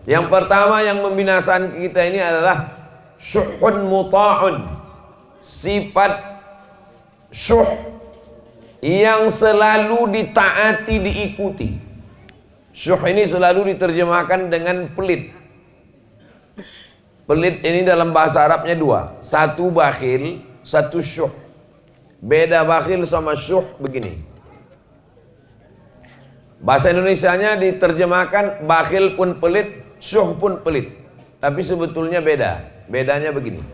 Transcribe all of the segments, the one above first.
Yang pertama yang membinasakan kita ini adalah syuhun muta'un, sifat syuh yang selalu ditaati, diikuti. Syuh ini selalu diterjemahkan dengan pelit. Pelit ini dalam bahasa Arabnya dua, satu bakhil, satu syuh. Beda bakhil sama syuh begini. Bahasa Indonesianya diterjemahkan bakhil pun pelit, syuh pun pelit. Tapi sebetulnya beda. Bedanya begini.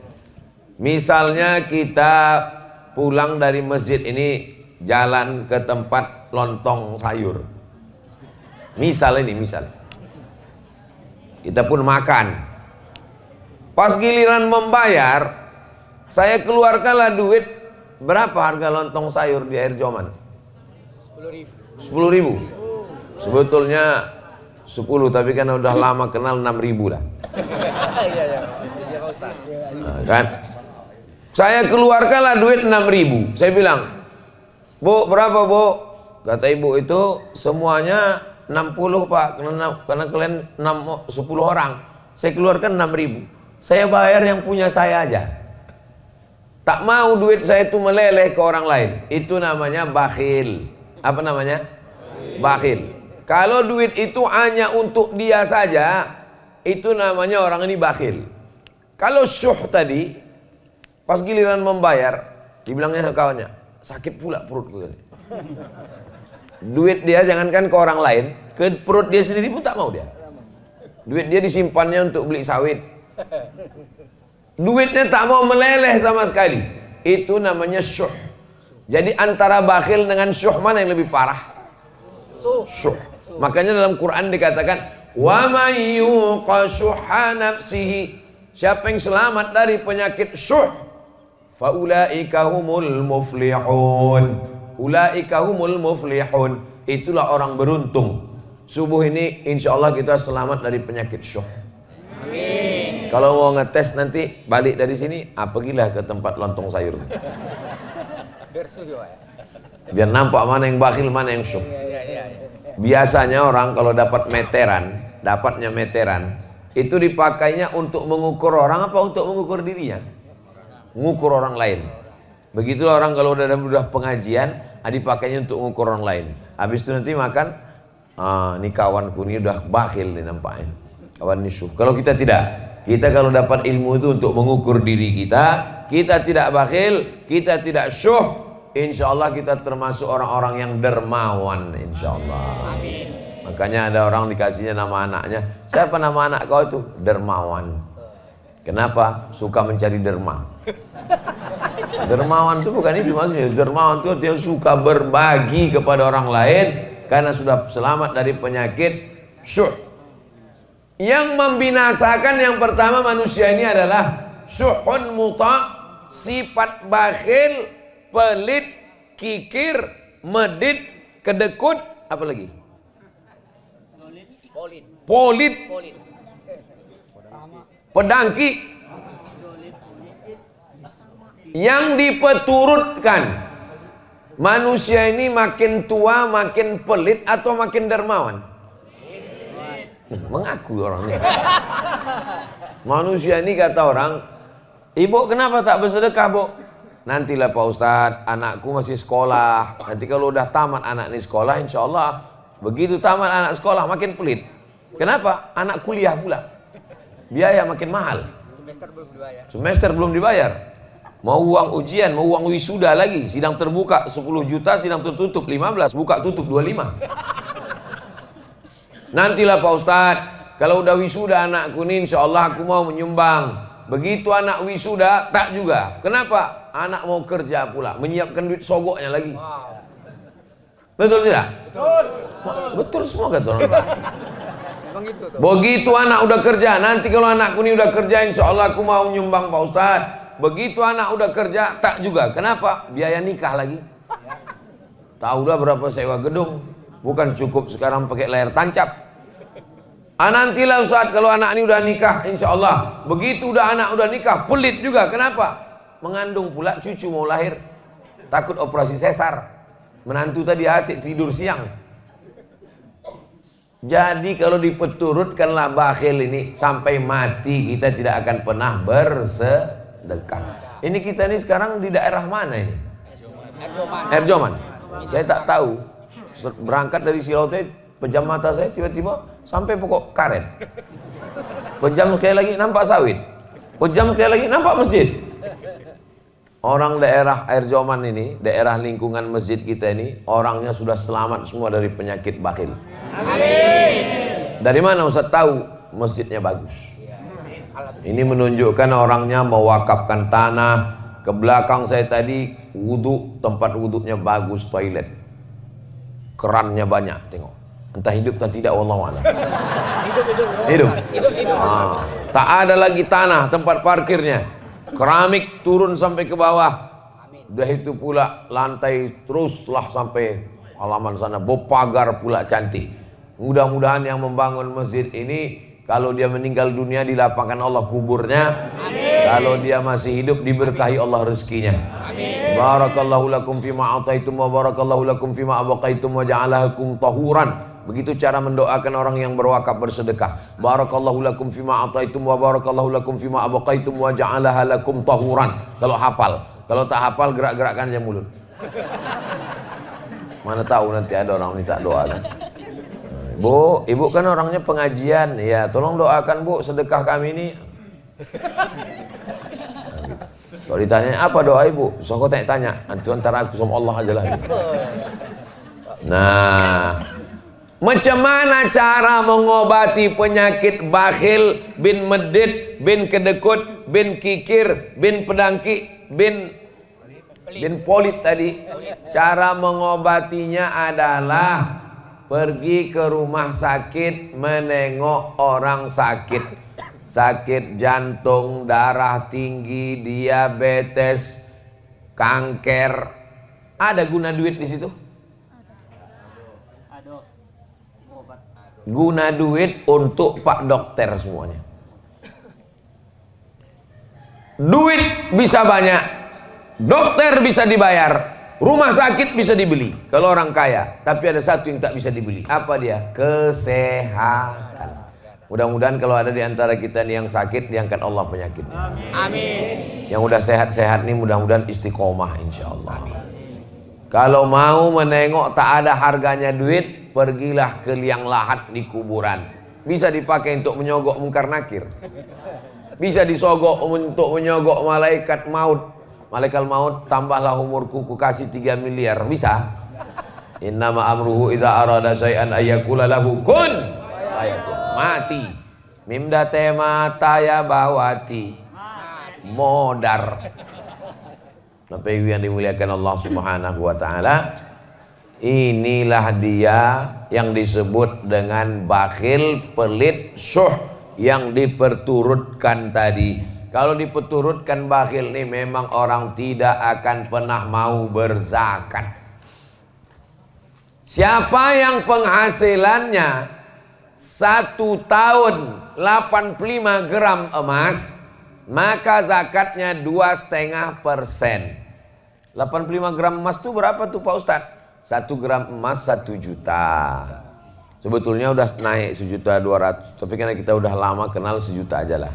Misalnya kita pulang dari masjid ini, jalan ke tempat lontong sayur. Misal ini, misal. Kita pun makan. Pas giliran membayar, saya keluarkanlah duit. Berapa harga lontong sayur di Air Joman? 10.000. Sebetulnya 10, tapi kan udah lama kenal 6.000 lah. Nah, kan? Saya keluarkanlah duit 6.000. Saya bilang, Bu, berapa Bu? Kata ibu itu semuanya 60 Pak, karena kalian 10 orang. Saya keluarkan 6.000. Saya bayar yang punya saya aja. Tak mau duit saya itu meleleh ke orang lain. Itu namanya bakhil. Apa namanya? Bakhil. Kalau duit itu hanya untuk dia saja, itu namanya orang ini bakhil. Kalau syuh tadi, pas giliran membayar, dibilangnya kawannya, sakit pula perutku. Duit dia jangankan ke orang lain, ke perut dia sendiri pun tak mau dia. Duit dia disimpannya untuk beli sawit. Duitnya tak mau meleleh sama sekali. Itu namanya syuh. Jadi antara bakhil dengan syuh mana yang lebih parah? Syuh. Makanya dalam Quran dikatakan, wa may yuqa syuhha nafsihi, siapa yang selamat dari penyakit syuh, fa ulaika humul muflihun. Ulaika humul muflihun. Itulah orang beruntung. Subuh ini insyaallah kita selamat dari penyakit syuh. Amin. Kalau mau ngetes nanti balik dari sini, pergilah ke tempat lontong sayur. Biar nampak mana yang bakhil, mana yang syuh. Biasanya orang kalau dapat meteran, dapatnya meteran, itu dipakainya untuk mengukur orang apa untuk mengukur dirinya? Mengukur orang lain. Begitulah orang kalau udah pengajian, dipakainya untuk mengukur orang lain. Habis itu nanti makan, ini kawanku ini udah bakhil nih nampaknya. Kawan ini syuh. Kalau kita tidak, kita kalau dapat ilmu itu untuk mengukur diri kita tidak bakhil, kita tidak syuh. Insya Allah kita termasuk orang-orang yang dermawan, insya Allah. Amin. Makanya ada orang dikasihnya nama anaknya, siapa nama anak kau itu? Dermawan. Kenapa? Suka mencari derma. Dermawan itu bukan itu maksudnya. Dermawan itu dia suka berbagi kepada orang lain karena sudah selamat dari penyakit syuh. Yang membinasakan yang pertama manusia ini adalah syuhun muta, sifat bakhil, pelit, kikir, medit, kedekut, apa lagi? Polit, pedangki. Yang dipeturutkan manusia ini makin tua makin pelit atau makin dermawan? Mengaku orangnya. Manusia ini kata orang, ibu kenapa tak bersedekah bu? Nantilah Pak Ustadz, anakku masih sekolah. Nanti kalau udah tamat anak ini sekolah, insya Allah begitu tamat anak sekolah makin pelit. Kenapa? Anak kuliah pula, biaya makin mahal. Semester belum dibayar. Mau uang ujian, mau uang wisuda lagi. Sidang terbuka 10 juta, sidang tertutup 15, buka tutup 25. Nantilah Pak Ustadz, kalau udah wisuda anakku ini insya Allah aku mau menyumbang. Begitu anak wisuda tak juga. Kenapa? Anak mau kerja pula, menyiapkan duit sogoknya lagi. Betul tidak? Betul. Betul semua kata orang. Begitu anak udah kerja, nanti kalau anakku ini udah kerja insya Allah aku mau menyumbang Pak Ustadz. Begitu anak udah kerja tak juga. Kenapa? Biaya nikah lagi. Tahulah berapa sewa gedung. Bukan cukup sekarang pakai layar tancap. Nantilah Ustaz kalau anak ini udah nikah insya Allah. Begitu udah anak udah nikah pelit juga. Kenapa? Mengandung pula cucu mau lahir. Takut operasi sesar. Menantu tadi asik tidur siang. Jadi kalau dipeturutkanlah bakhil ini sampai mati kita tidak akan pernah bersedekah. Ini kita ini sekarang di daerah mana ini? Erjoman. Saya tak tahu. Berangkat dari Silote, pejam mata saya tiba-tiba sampai pokok karet. Pejam sekali lagi nampak sawit. Pejam sekali lagi nampak masjid. Orang daerah Erjoman ini, daerah lingkungan masjid kita ini, orangnya sudah selamat semua dari penyakit bakhil. Amin. Dari mana Ustaz tahu? Masjidnya bagus. Ini menunjukkan orangnya mewakafkan tanah. Ke belakang saya tadi wudhu, tempat wudhunya bagus, toilet, kerannya banyak, tengok. Entah hidup atau tidak, wallahu a'lam. Hidup. Tak ada lagi tanah tempat parkirnya, keramik turun sampai ke bawah. Udah itu pula lantai teruslah sampai halaman sana, pagar pula cantik. Mudah-mudahan yang membangun masjid ini, kalau dia meninggal dunia dilapangkan Allah kuburnya. Amin. Kalau dia masih hidup diberkahi Allah rezekinya. Amin. Barakallahu lakum fima ataitum wa barakallahu lakum fima abaqaitum wa ja'alakum tahuran. Begitu cara mendoakan orang yang berwakaf bersedekah. Barakallahu lakum fima ataitum wa barakallahu lakum fima abaqaitum wa ja'alaha lakum tahuran. Kalau hafal. Kalau tak hafal gerak-gerakkan aja mulut. Mana tahu nanti ada orang minta doa kan. Bu, ibu kan orangnya pengajian, ya tolong doakan bu sedekah kami ini. Nah, gitu. Kalau ditanya apa doa ibu, so kau tanya, nanti antara aku sama Allah aja lah. Nah, macam mana cara mengobati penyakit bakhil, bin medit, bin kedekut, bin kikir, bin pedangki, bin polit tadi? Cara mengobatinya adalah pergi ke rumah sakit, menengok orang sakit. Sakit jantung, darah tinggi, diabetes, kanker. Ada guna duit di situ? Guna duit untuk Pak Dokter semuanya. Duit bisa banyak, dokter bisa dibayar, rumah sakit bisa dibeli kalau orang kaya. Tapi ada satu yang tak bisa dibeli. Apa dia? Kesehatan. Mudah-mudahan kalau ada di antara kita nih yang sakit, diangkat Allah penyakitnya. Amin. Yang udah sehat-sehat nih mudah-mudahan istiqomah insyaallah. Kalau mau menengok tak ada harganya duit, pergilah ke liang lahat di kuburan. Bisa dipakai untuk menyogok mungkar nakir. Bisa disogok untuk menyogok malaikat maut. Malaikat maut, tambahlah umurku, ku kasih 3 miliar. Bisa? Innama amruhu idza arada syai'an ayyakula lahu kun fayakun. Mati. Mimda tema taya bawati. Modar. Bapak Ibu yang dimuliakan Allah Subhanahu wa taala, inilah dia yang disebut dengan bakhil, pelit, syuh yang diperturutkan tadi. Kalau diperturutkan bakhil ini memang orang tidak akan pernah mau berzakat. Siapa yang penghasilannya 1 tahun 85 gram emas, maka zakatnya 2,5%. 85 gram emas itu berapa tuh Pak Ustadz? 1 gram emas 1 juta. Sebetulnya udah naik 1.200.000, tapi karena kita udah lama kenal 1 juta aja lah.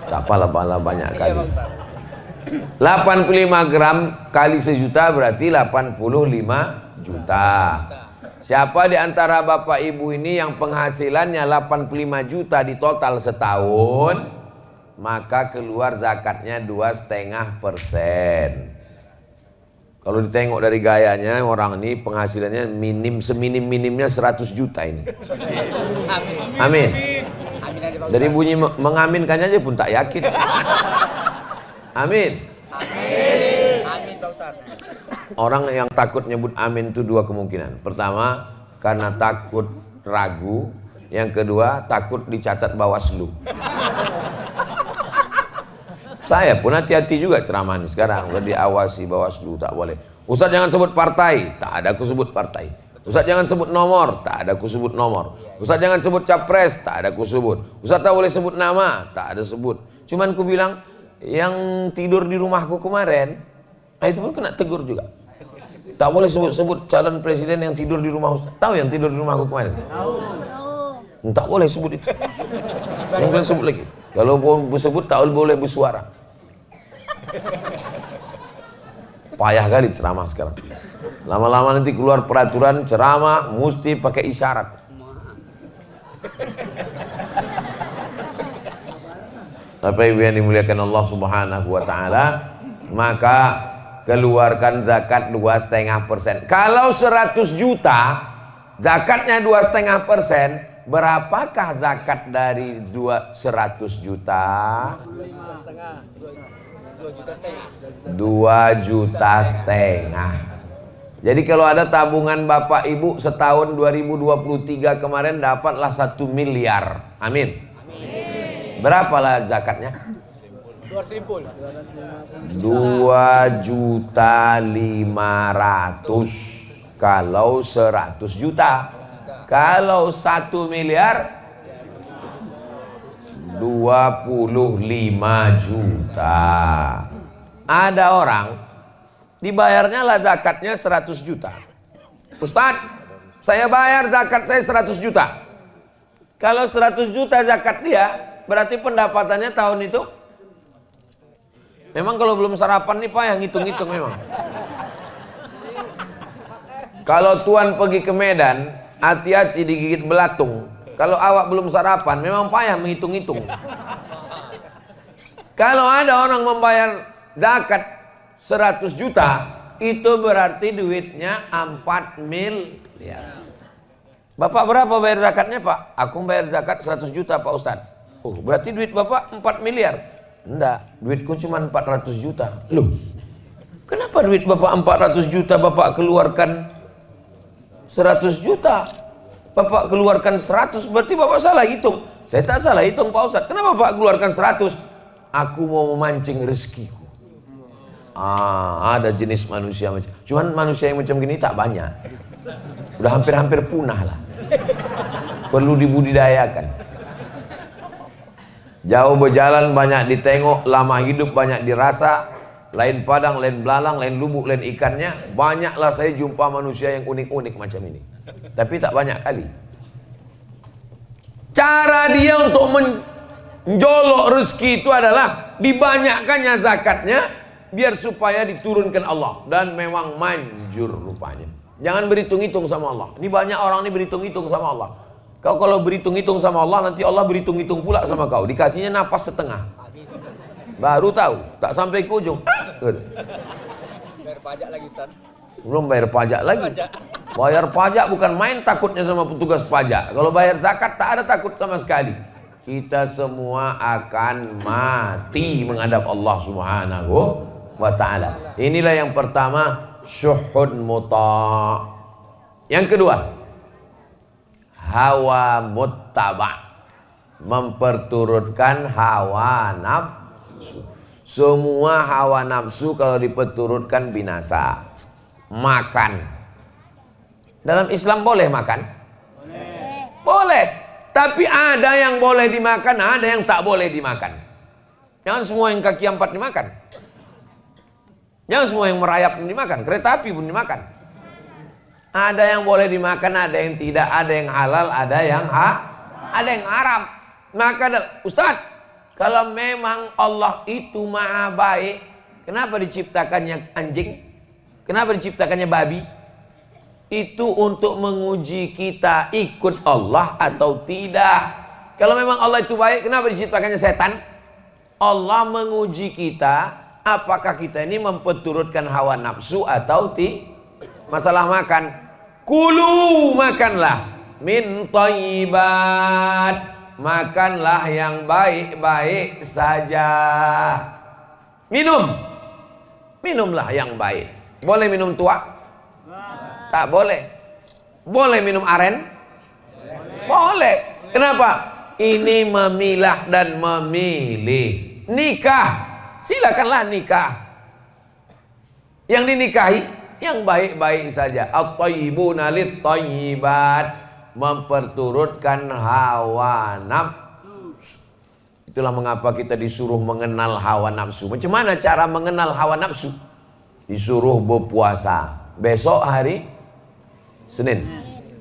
Tak apalah banyak kali. 85 gram kali 1 juta berarti 85 juta. Siapa di antara bapak ibu ini yang penghasilannya 85 juta di total setahun, maka keluar zakatnya 2,5%. Kalau ditengok dari gayanya, orang ini penghasilannya seminim-minimnya 100 juta ini. Amin. Dari bunyi mengaminkannya aja pun tak yakin. Amin. Amin Pak Ustaz. Orang yang takut nyebut amin itu 2 kemungkinan. Pertama, karena takut ragu. Yang kedua, takut dicatat Bawaslu. Saya pun hati-hati juga ceramah ini sekarang. Udah diawasi Bawaslu, tak boleh. Ustaz jangan sebut partai, tak ada aku sebut partai. Ustaz jangan sebut nomor, tak ada aku sebut nomor. Ustaz jangan sebut capres, tak ada aku sebut. Ustaz tak boleh sebut nama, tak ada sebut. Cuman ku bilang, yang tidur di rumahku kemarin, itu pun kena tegur juga. Tak boleh sebut-sebut calon presiden yang tidur di rumah Ustaz. Tahu yang tidur di rumah aku kemarin? Tak boleh sebut itu. Yang boleh sebut lagi. Kalau sebut tak boleh bersuara. Payah kali ceramah sekarang. Lama-lama nanti keluar peraturan ceramah mesti pakai isyarat. Bapak Ibu yang dimuliakan Allah Subhanahu wa taala, maka keluarkan zakat 2,5%. Kalau 100 juta zakatnya 2,5%, berapakah zakat dari 100 juta? 2,5 juta. Jadi kalau ada tabungan Bapak Ibu setahun 2023 kemarin dapatlah 1 miliar. Amin. Berapalah zakatnya? 2.500.000 kalau 100 juta. Kalau 1 miliar 25 juta. Ada orang dibayarnya lah zakatnya 100 juta. Ustadz, saya bayar zakat saya 100 juta. Kalau 100 juta zakat dia, berarti pendapatannya tahun itu memang kalau belum sarapan nih Pak yang ngitung-ngitung memang. Kalau tuan pergi ke Medan, hati-hati digigit belatung. Kalau awak belum sarapan, memang payah menghitung-hitung. Kalau ada orang membayar zakat 100 juta, itu berarti duitnya 4 miliar. Bapak berapa bayar zakatnya Pak? Aku bayar zakat 100 juta Pak Ustadz. Oh, berarti duit Bapak 4 miliar. Enggak, duitku cuma 400 juta. Loh, kenapa duit Bapak 400 juta Bapak keluarkan 100 juta? Bapak keluarkan 100, berarti Bapak salah hitung. Saya tak salah hitung Pak Ustadz. Kenapa Bapak keluarkan 100? Aku mau memancing rezekiku. Ada jenis manusia macam. Cuman manusia yang macam gini tak banyak. Udah hampir-hampir punah lah. Perlu dibudidayakan. Jauh berjalan banyak ditengok, lama hidup banyak dirasa. Lain padang, lain belalang, lain lubuk, lain ikannya. Banyaklah saya jumpa manusia yang unik-unik macam ini. Tapi tak banyak kali. Cara dia untuk menjolok rezeki itu adalah dibanyakkannya zakatnya, biar supaya diturunkan Allah. Dan memang manjur rupanya. Jangan berhitung-hitung sama Allah. Ini banyak orang ini berhitung-hitung sama Allah. Kau kalau berhitung-hitung sama Allah, nanti Allah berhitung-hitung pula sama kau. Dikasihnya napas setengah. Baru tahu, tak sampai ke ujung. Bayar pajak lagi Ustaz. Belum bayar pajak lagi. Bayar pajak bukan main takutnya sama petugas pajak. Kalau bayar zakat tak ada takut sama sekali. Kita semua akan mati menghadap Allah Subhanahu wa ta'ala. Inilah yang pertama, syuhud muta'. Yang kedua, hawa muttaba'. Memperturutkan hawa nafsu. Semua hawa nafsu kalau diperturutkan binasa. Makan. Dalam Islam boleh makan? Boleh. Tapi ada yang boleh dimakan, ada yang tak boleh dimakan. Jangan semua yang kaki 4 dimakan. Jangan semua yang merayap pun dimakan. Kereta api pun dimakan. Ada yang boleh dimakan, ada yang tidak. Ada yang halal, ada yang haram. Maka Ustadz, kalau memang Allah itu maha baik, kenapa diciptakannya anjing? Kenapa diciptakannya babi? Itu untuk menguji kita ikut Allah atau tidak. Kalau memang Allah itu baik, kenapa diciptakannya setan? Allah menguji kita, apakah kita ini memperturutkan hawa nafsu atau tidak. Masalah makan, kulu, makanlah min thayyibat, makanlah yang baik-baik saja. Minumlah yang baik. Boleh minum tua? Tak boleh. Boleh minum aren? Boleh. Kenapa? Ini memilah dan memilih. Nikah, silakanlah nikah. Yang dinikahi yang baik-baik saja. At-thayyibuna lit-thayyibat, memperturutkan hawa nafsu. Itulah mengapa kita disuruh mengenal hawa nafsu. Macam mana cara mengenal hawa nafsu? Disuruh berpuasa. besok hari Senin.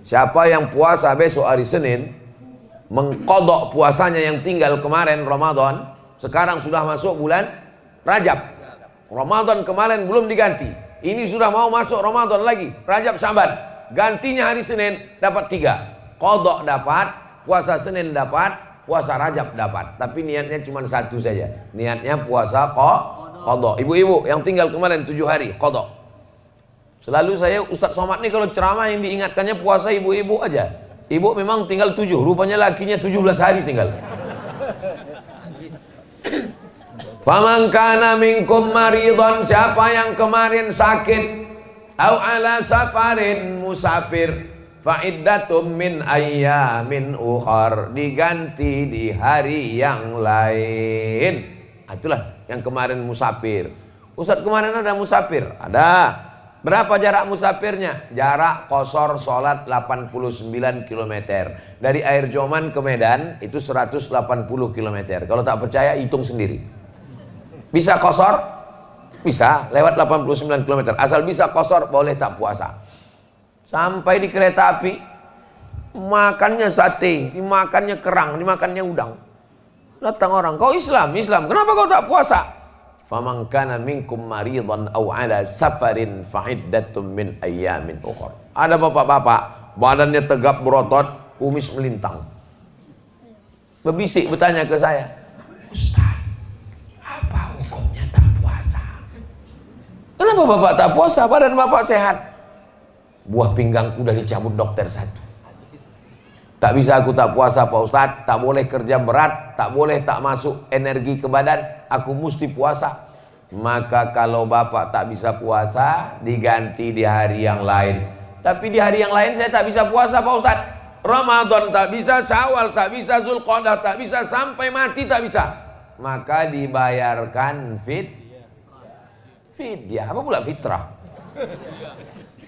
Siapa yang puasa besok hari Senin, mengkodok puasanya yang tinggal kemarin Ramadan, sekarang sudah masuk bulan Rajab. Ramadan kemarin belum diganti, ini sudah mau masuk Ramadan lagi, Rajab Syaban, gantinya hari Senin, dapat 3. Kodok dapat, puasa Senin dapat, puasa Rajab dapat. Tapi niatnya cuma satu saja, niatnya puasa kodok. Ibu-ibu yang tinggal kemarin 7 hari kodok. Selalu saya Ustadz Somad nih kalau ceramah yang diingatkannya puasa ibu-ibu aja. Ibu memang tinggal 7, rupanya lakinya 17 hari tinggal. Faman kana minkum maridhan, siapa yang kemarin sakit, au ala safarin musafir, fa iddatum min ayyamin ukhar, diganti di hari yang lain. Itulah yang kemarin musafir. Ustaz kemarin ada musafir? Ada. Berapa jarak musafirnya? Jarak qashar sholat 89 km. Dari Air Joman ke Medan itu 180 km. Kalau tak percaya hitung sendiri. Bisa qashar? Bisa, lewat 89 km. Asal bisa qashar boleh tak puasa. Sampai di kereta api, makannya sate, dimakannya kerang, dimakannya udang. Datang orang, kau Islam, kenapa kau tak puasa? Faman kana minkum maridhan aw ala safarin fa iddatum min ayyamin ukhra. Ada bapak-bapak badannya tegap berotot, kumis melintang, berbisik bertanya ke saya, Ustaz, apa hukumnya tak puasa? Kenapa bapak tak puasa? Badan bapak sehat. Buah pinggangku udah dicabut dokter 1. Tak bisa aku tak puasa Pak Ustadz, tak boleh kerja berat, tak boleh tak masuk energi ke badan, aku mesti puasa. Maka kalau bapak tak bisa puasa, diganti di hari yang lain. Tapi di hari yang lain saya tak bisa puasa Pak Ustadz. Ramadan tak bisa, Syawal tak bisa, Zulqa'dah tak bisa, sampai mati tak bisa. Maka dibayarkan fidyah. Apa pula fitrah?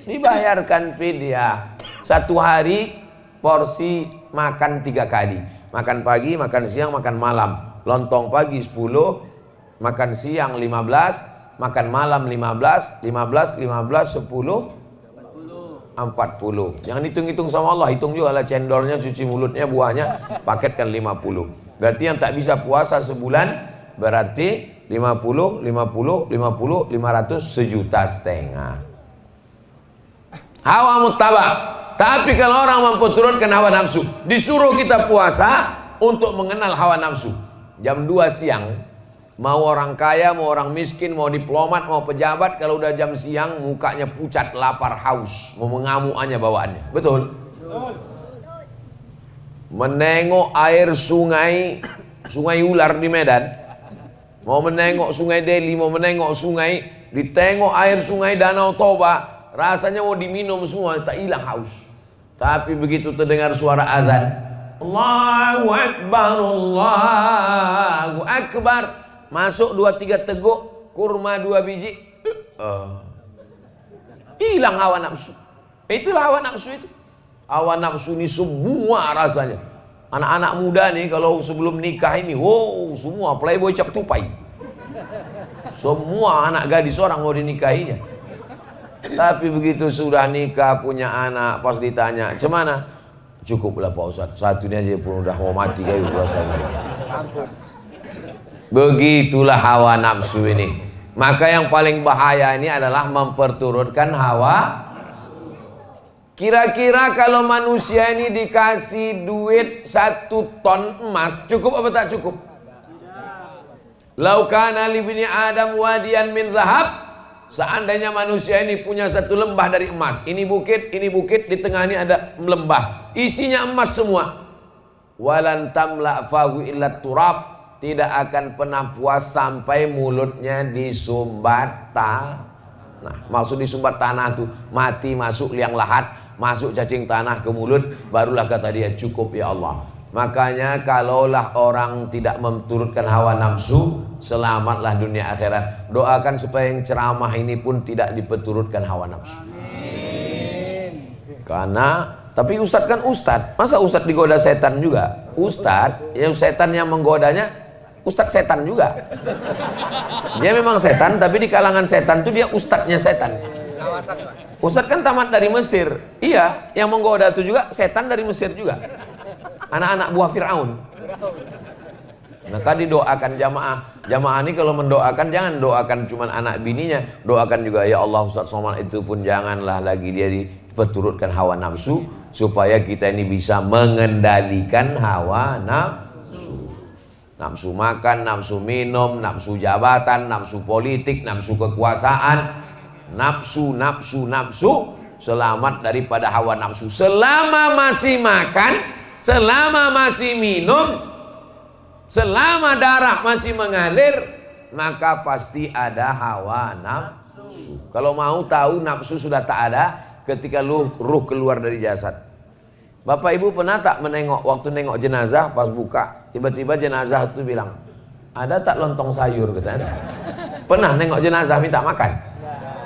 Dibayarkan fidyah. 1 hari porsi makan 3 kali. Makan pagi, makan siang, makan malam. Lontong pagi 10, makan siang 15, makan malam 15, 10, 40. Jangan hitung-hitung sama Allah, hitung juga lah cendolnya, cuci mulutnya, buahnya, paketkan 50. Berarti yang tak bisa puasa sebulan berarti 50, 500, 1,5 juta. Hawa muttaba. Tapi kalau orang mampu turunkan hawa nafsu, disuruh kita puasa untuk mengenal hawa nafsu. Jam 2 siang, mau orang kaya, mau orang miskin, mau diplomat, mau pejabat, kalau udah jam siang mukanya pucat, lapar, haus, mau mengamuk aja bawaannya. Betul? Menengok air sungai ular di Medan, mau menengok sungai Deli, mau menengok sungai, ditengok air sungai Danau Toba, rasanya mau diminum semua, tak hilang haus. Tapi begitu terdengar suara azan, Allahu Akbar, Allahu Akbar, masuk 2-3 teguk kurma 2 biji, hilang hawa nafsu. Itulah hawa nafsu itu. Hawa nafsu ini semua rasanya. Anak-anak muda nih kalau sebelum nikah ini, wow, semua playboy cap tupai. Semua anak gadis orang mau dinikahinya. Tapi begitu sudah nikah, punya anak, pas ditanya, "Cemana?" "Cukuplah Pak Ustadz, satunya aja pun udah mau mati kayak puasa." Begitulah hawa nafsu ini. Maka yang paling bahaya ini adalah memperturutkan hawa. Kira-kira kalau manusia ini dikasih duit 1 ton emas, cukup apa tak cukup? Lau kana li bani Adam wadiyan min zahab, seandainya manusia ini punya 1 lembah dari emas, ini bukit, di tengah ini ada lembah, isinya emas semua. Walan tamla fahu illa turab, tidak akan pernah puas sampai mulutnya disumbat tanah. Nah, maksud disumbat tanah tuh mati, masuk liang lahat, masuk cacing tanah ke mulut, barulah kata dia cukup ya Allah. Makanya kalaulah orang tidak menturutkan hawa nafsu, selamatlah dunia akhirat. Doakan supaya yang ceramah ini pun tidak diperturutkan hawa nafsu. Amin. Karena, tapi Ustadz kan Ustadz, masa Ustadz digoda setan juga? Ustadz, yang setan yang menggodanya, Ustadz setan juga. Dia memang setan, tapi di kalangan setan itu dia ustadznya setan. Kawasan, Pak. Ustadz kan tamat dari Mesir. Iya, yang menggoda itu juga setan dari Mesir juga. Anak-anak buah Fir'aun. Maka didoakan jamaah. Jamaah ini kalau mendoakan jangan doakan cuma anak bininya, doakan juga ya Allah Ustadz Somad itu pun janganlah lagi dia diperturutkan hawa nafsu, supaya kita ini bisa mengendalikan hawa nafsu. Nafsu makan, nafsu minum, nafsu jabatan, nafsu politik, nafsu kekuasaan. Nafsu, selamat daripada hawa nafsu. Selama masih makan, selama masih minum, selama darah masih mengalir, maka pasti ada hawa nafsu. Kalau mau tahu nafsu sudah tak ada ketika ruh keluar dari jasad. Bapak Ibu pernah tak menengok, waktu nengok jenazah pas buka, tiba-tiba jenazah itu bilang, ada tak lontong sayur? Katanya. Pernah nengok jenazah minta makan?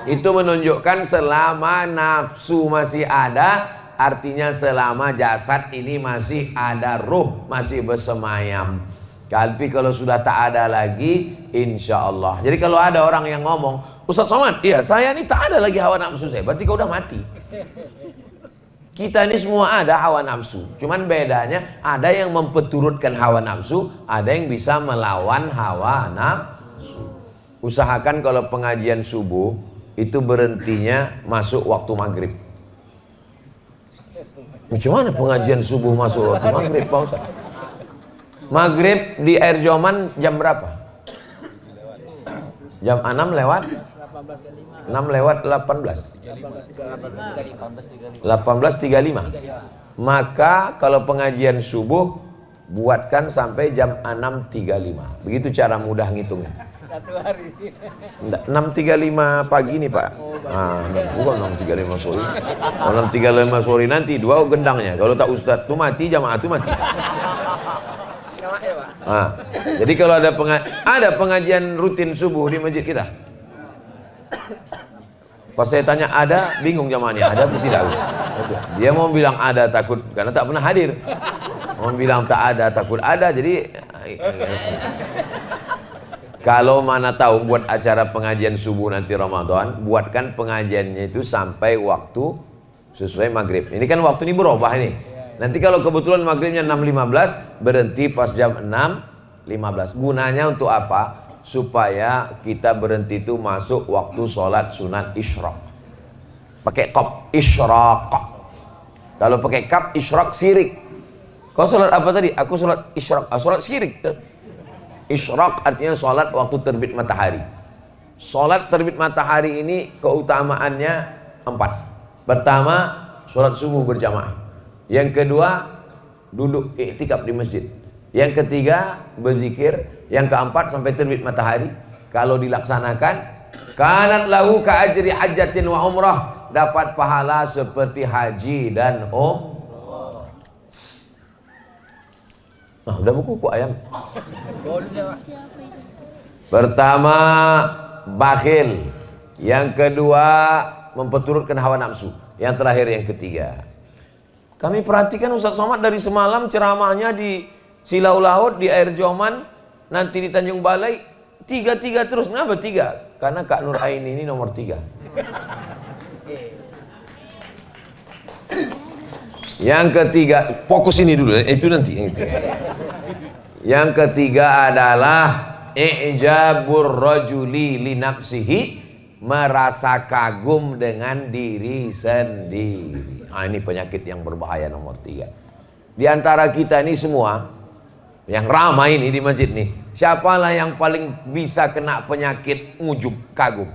Itu menunjukkan selama nafsu masih ada, artinya selama jasad ini masih ada ruh, masih bersemayam. Tapi kalau sudah tak ada lagi, insya Allah. Jadi kalau ada orang yang ngomong, Ustadz Somad, iya saya ini tak ada lagi hawa nafsu saya, berarti kau udah mati. Kita ini semua ada hawa nafsu, cuman bedanya ada yang memperturutkan hawa nafsu, ada yang bisa melawan hawa nafsu. Usahakan kalau pengajian subuh itu berhentinya masuk waktu maghrib. Macam mana pengajian subuh masuk waktu maghrib, Pak Ustaz? Maghrib di Air Joman jam berapa? Jam 6 lewat 6 lewat 18 18.35. Maka kalau pengajian subuh buatkan sampai jam 6.35. Begitu cara mudah ngitungnya. 6.35 pagi nih Pak. Bukan 6.35 sore. Kalau 6.35 sore nanti dua gendangnya. Kalau tak Ustadz tuh mati, jamaah tuh mati. Jadi kalau ada pengajian rutin subuh di masjid kita. Pas saya tanya ada, bingung jamaahnya, ada atau tidak? Dia mau bilang ada takut karena tak pernah hadir. Mau bilang tak ada takut ada, jadi kalau mana tahu buat acara pengajian subuh nanti Ramadan, buatkan pengajiannya itu sampai waktu sesuai maghrib. Ini kan waktu ini berubah ini. Nanti kalau kebetulan maghribnya 6.15, berhenti pas jam 6.15. Gunanya untuk apa? Supaya kita berhenti itu masuk waktu sholat sunat isyraq. Pakai qaf, isyraq. Kalau pakai kaf, isyraq sirik. Kau sholat apa tadi? Aku sholat isyraq. Sholat sirik. Isyraq artinya sholat waktu terbit matahari. Sholat terbit matahari ini keutamaannya 4. Pertama, sholat subuh berjamaah. Yang kedua, duduk iktikaf di masjid. Yang ketiga, berzikir. Yang keempat, sampai terbit matahari. Kalau dilaksanakan, kanat lahu ka ajri hajjatin wa umrah, dapat pahala seperti haji dan umrah. Udah buku kok ayam. Pertama, bakhil. Yang kedua, memperturutkan hawa nafsu. Yang terakhir, yang ketiga. Kami perhatikan Ustadz Somad dari semalam ceramahnya di Silau Laut, di Air Joman, nanti di Tanjung Balai, 3 terus. Kenapa 3? Karena Kak Nur Aini ini nomor 3. Yang ketiga, fokus ini dulu, itu nanti. Yang ketiga adalah i'jabur rajuli li nafsihi, merasa kagum dengan diri sendiri. Ini penyakit yang berbahaya nomor 3. Di antara kita ini semua yang ramai ini di masjid nih, siapalah yang paling bisa kena penyakit ujub, kagum?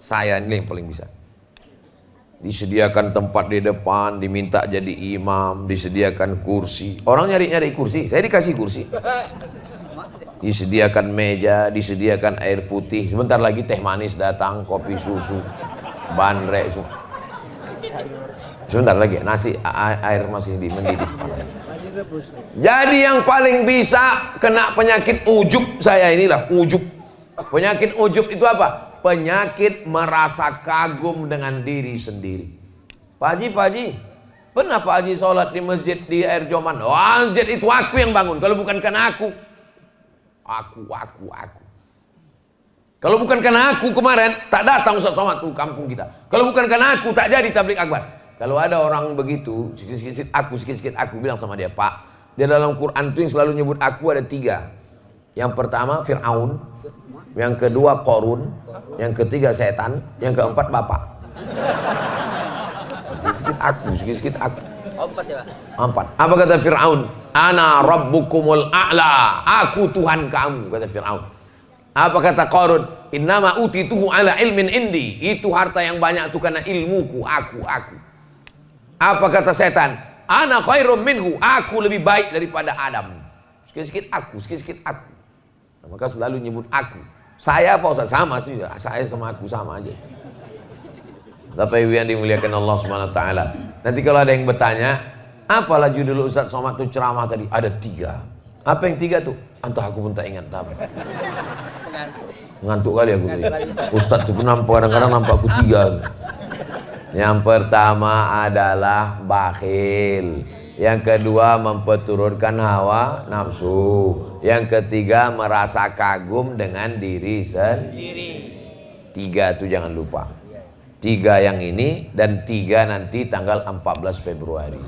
Saya ini yang paling bisa. Disediakan tempat di depan, diminta jadi imam, disediakan kursi. Orang nyari-nyari kursi, saya dikasih kursi. Disediakan meja, disediakan air putih. Sebentar lagi teh manis datang, kopi susu, bandrek. Sebentar lagi nasi air masih mendidih. Jadi yang paling bisa kena penyakit ujub saya inilah, ujub. Penyakit ujub itu apa? Penyakit merasa kagum dengan diri sendiri. Pak Haji, pernah Pak Haji sholat di masjid di Air Joman? Wah, masjid itu aku yang bangun, kalau bukan karena aku. Kalau bukan karena aku kemarin tak datang Ustaz Somad tuh kampung kita. Kalau bukan karena aku tak jadi tablik akbar. Kalau ada orang begitu, sikit-sikit aku bilang sama dia, Pak, di dalam Quran itu yang selalu nyebut aku ada 3. Yang pertama Fir'aun, yang kedua Qarun, yang ketiga setan, yang keempat Bapak. Sikit-sikit aku. 4 ya, Pak? 4. Apa kata Fir'aun? Ana rabbukumul a'la. Aku Tuhan kamu, kata Fir'aun. Apa kata Qarun? Innama utituhu ala ilmin indi. Itu harta yang banyak itu karena ilmuku, aku. Apa kata setan? Ana khairum minhu. Aku lebih baik daripada Adam. Sikit-sikit aku. Nah, maka selalu nyebut aku. Saya apa Ustaz? Sama sih. Saya sama aku sama aja. Bapak Ibu yang dimuliakan Allah Subhanahu wa taala. Nanti kalau ada yang bertanya, apalah judul Ustaz Somad itu ceramah tadi? Ada 3. Apa yang 3 tuh? Entah aku pun tak ingat apa. Ngantuk kali aku tadi. Ustaz tuh kadang-kadang nampak aku 3. Yang pertama adalah bakhil. Yang kedua memperturutkan hawa nafsu. Yang ketiga merasa kagum dengan diri sendiri. 3 itu jangan lupa. 3 yang ini dan 3 nanti tanggal 14 Februari.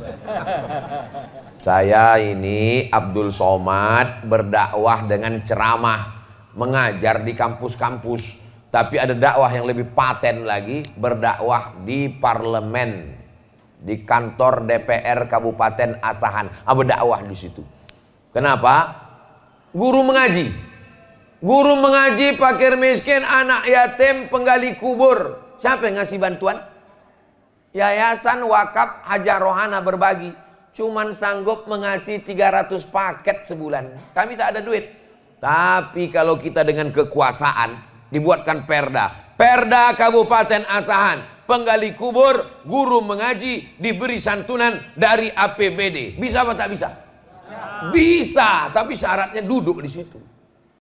Saya ini Abdul Somad berdakwah dengan ceramah, mengajar di kampus-kampus. Tapi ada dakwah yang lebih paten lagi, berdakwah di parlemen, di kantor DPR Kabupaten Asahan. Berdakwah di situ. Kenapa? Guru mengaji. Guru mengaji, fakir miskin, anak yatim, penggali kubur. Siapa yang ngasih bantuan? Yayasan Wakaf Hajar Rohana Berbagi. Cuman sanggup mengasih 300 paket sebulan. Kami tak ada duit. Tapi kalau kita dengan kekuasaan, dibuatkan perda. Perda Kabupaten Asahan. Penggali kubur, guru mengaji, diberi santunan dari APBD. Bisa apa tak bisa? Bisa, tapi syaratnya duduk di situ.